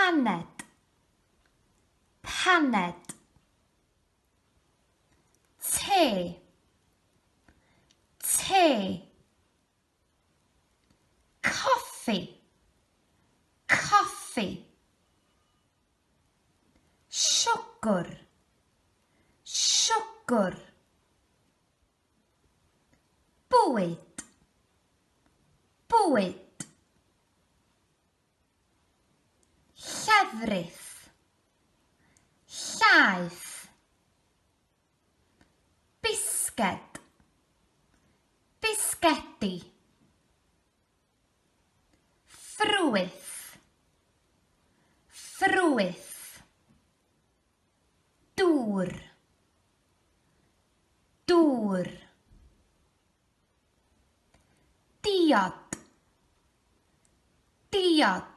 paned, paned. Te, te. Coffee, coffee. Siwgr, siwgr. Bwyd, bwyd. Llefrith, llaeth. Bisged, bisgedi. Ffrwyth, ffrwyth. Dŵr, dŵr. Diod, diod.